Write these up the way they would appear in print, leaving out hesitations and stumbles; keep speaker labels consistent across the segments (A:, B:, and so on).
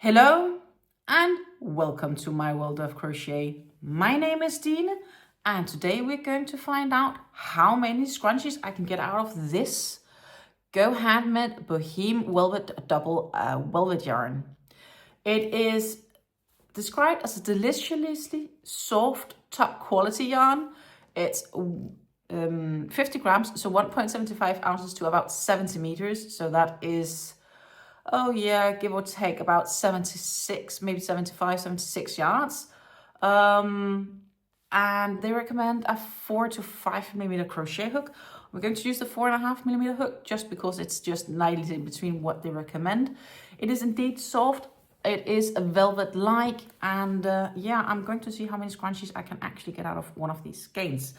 A: Hello and welcome to my world of crochet. My name is Dean and today we're going to find out how many scrunchies I can get out of this GoHandmade Bohéme Velvet double velvet yarn. It is described as a deliciously soft top quality yarn. It's 50 grams, so 1.75 ounces to about 70 meters. So that is, oh yeah, give or take about 76, maybe 75, 76 yards. And they recommend a 4 to 5 millimeter crochet hook. We're going to use the 4.5 millimeter hook just because it's just nicely in between what they recommend. It is indeed soft. It is a velvet-like, and yeah, I'm going to see how many scrunchies I can actually get out of one of these skeins.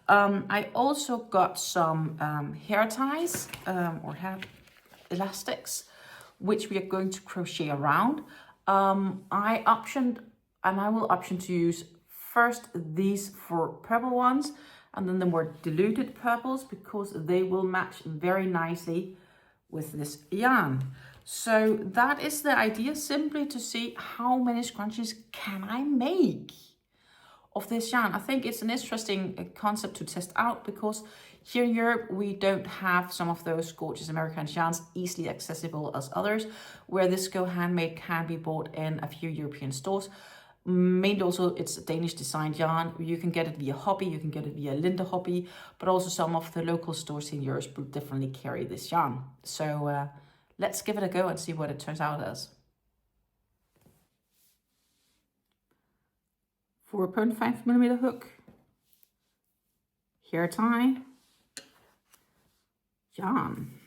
A: I also got some hair ties or hair elastics, which we are going to crochet around. I optioned, and I will option to use first these for purple ones, and then the more diluted purples, because they will match very nicely with this yarn. So that is the idea, simply to see how many scrunchies can I make of this yarn. I think it's an interesting concept to test out, because here in Europe we don't have some of those gorgeous American yarns easily accessible as others, where this GoHandmade can be bought in a few European stores. Mainly also it's a Danish designed yarn. You can get it via Hobby, you can get it via Linda Hobby, but also some of the local stores in Europe will definitely carry this yarn. So let's give it a go and see what it turns out as. 4.5 millimeter hook, hair tie, yarn.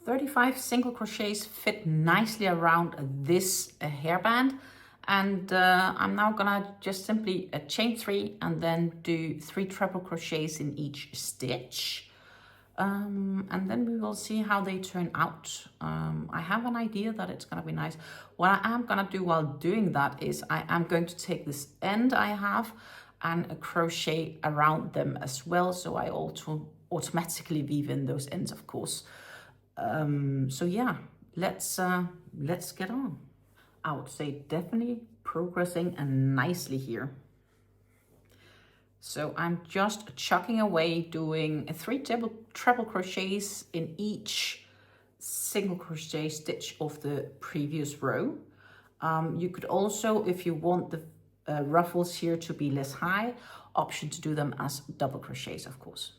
A: "35 single crochets fit nicely around this hairband, and I'm now gonna just simply chain 3 and then do 3 treble crochets in each stitch, and then we will see how they turn out. I have an idea that it's gonna be nice. What I am gonna do while doing that is I am going to take this end I have and crochet around them as well, so I automatically weave in those ends, of course. So yeah, let's get on. I would say definitely progressing nicely here. So I'm just chucking away, doing 3 treble crochets in each single crochet stitch of the previous row. You could also, if you want the ruffles here to be less high, option to do them as double crochets, of course.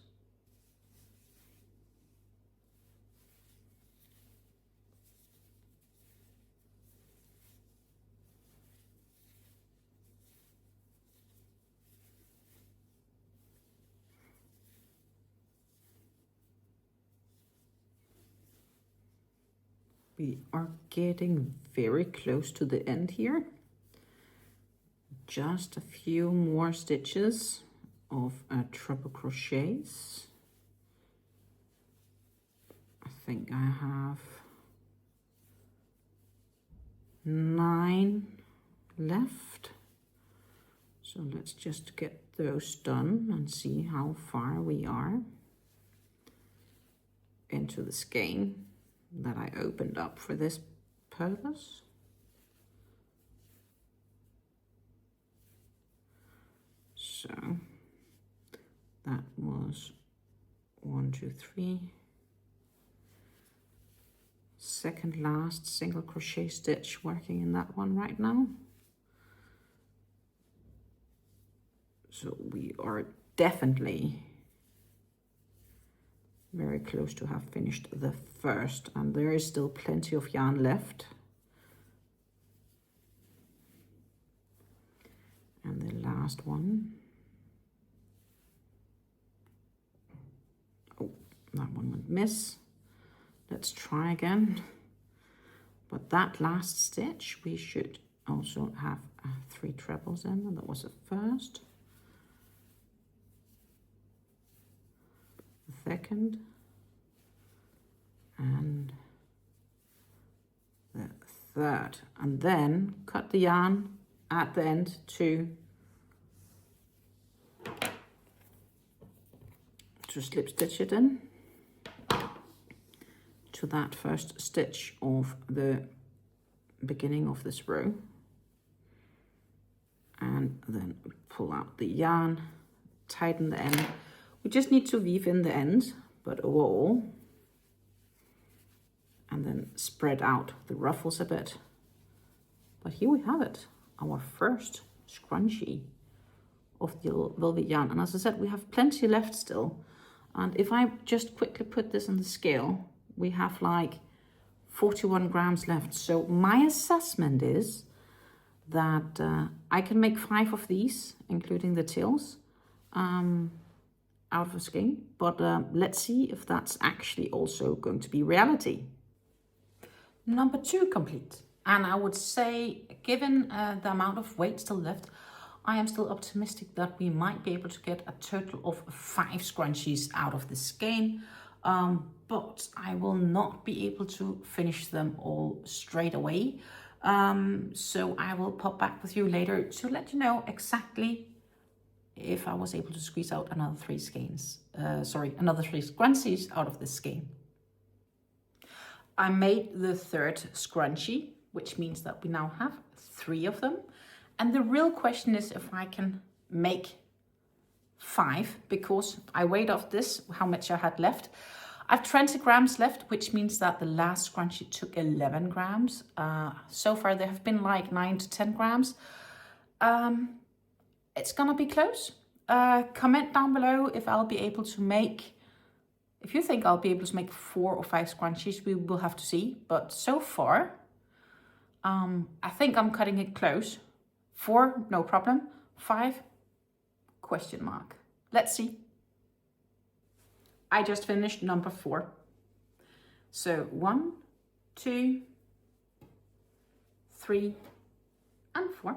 A: We are getting very close to the end here. Just a few more stitches of treble crochets. I think I have 9 left. So let's just get those done and see how far we are into the skein that I opened up for this purpose. So that was 1, 2, 3. Second last single crochet stitch working in that one right now. So we are definitely very close to have finished the first, and there is still plenty of yarn left. And the last one. Oh, that one went miss. let's try again. But that last stitch, we should also have 3 trebles in, and that was the first, the second, and the third. And then cut the yarn at the end to slip stitch it in to that first stitch of the beginning of this row, and then pull out the yarn, tighten the end. We just need to weave in the ends, but overall, and then spread out the ruffles a bit. But here we have it, our first scrunchie of the velvet yarn. And as I said, we have plenty left still. And if I just quickly put this on the scale, we have like 41 grams left. So my assessment is that I can make 5 of these, including the tails, out of a skein. But let's see if that's actually also going to be reality. Number 2 complete. And I would say, given the amount of weight still left, I am still optimistic that we might be able to get a total of 5 scrunchies out of the skein. But I will not be able to finish them all straight away. So I will pop back with you later to let you know exactly if I was able to squeeze out another 3 scrunchies out of this skein. I made the 3rd scrunchie, which means that we now have 3 of them. And the real question is if I can make 5, because I weighed off this, how much I had left. I have 20 grams left, which means that the last scrunchie took 11 grams. So far there have been like 9 to 10 grams. It's gonna be close. Comment down below if I'll be able to make, if you think I'll be able to make 4 or 5 scrunchies, we will have to see. But so far, I think I'm cutting it close. 4, no problem. 5, question mark. Let's see. I just finished number 4. So 1, 2, 3, and 4.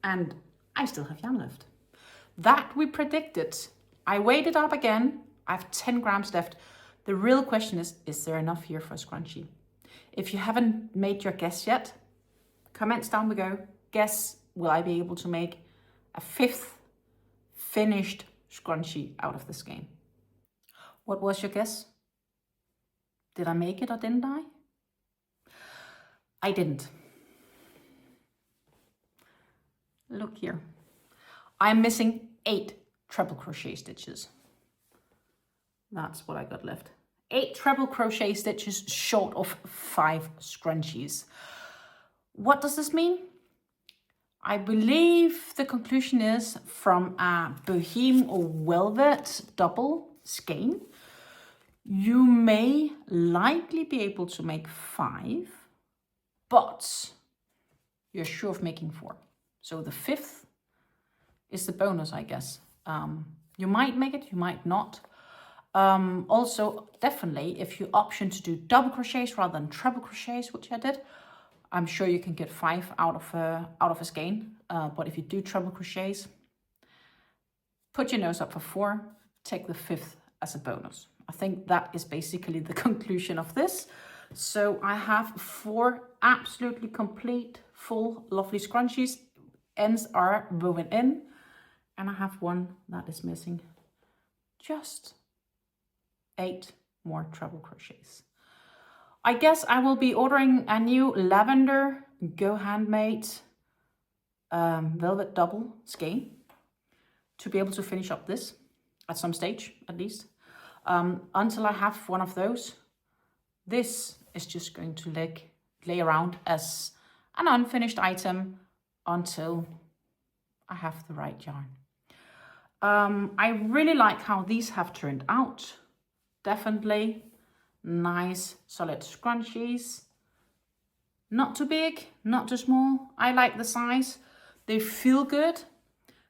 A: And I still have yarn left. That we predicted. I weighed it up again. I have 10 grams left. The real question is there enough here for a scrunchie? If you haven't made your guess yet, comments down below. Guess, will I be able to make a 5th finished scrunchie out of the skein? What was your guess? Did I make it or didn't I? I didn't. Look here. I'm missing 8 treble crochet stitches. That's what I got left. 8 treble crochet stitches short of 5 scrunchies. What does this mean? I believe the conclusion is from a Bohéme or Velvet double skein, you may likely be able to make 5, but you're sure of making 4. So the 5th is the bonus, I guess. You might make it, you might not. Also, definitely, if you option to do double crochets rather than treble crochets, which I did, I'm sure you can get 5 out of a skein. But if you do treble crochets, put your nose up for 4, take the 5th as a bonus. I think that is basically the conclusion of this. So I have 4 absolutely complete, full, lovely scrunchies. Ends are woven in, and I have 1 that is missing. Just 8 more treble crochets. I guess I will be ordering a new lavender GoHandmade Velvet double skein to be able to finish up this at some stage, at least. Until I have one of those, this is just going to lay around as an unfinished item until I have the right yarn. I really like how these have turned out. Definitely nice solid scrunchies. Not too big, not too small. I like the size. They feel good.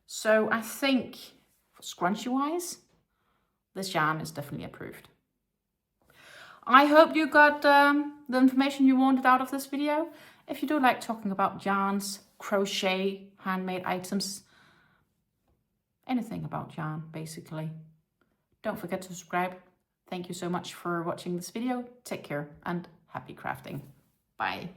A: So I think for scrunchie wise, this yarn is definitely approved. I hope you got the information you wanted out of this video. If you do like talking about yarns, crochet, handmade items, anything about yarn basically, don't forget to subscribe. Thank you so much for watching this video. Take care and happy crafting. Bye.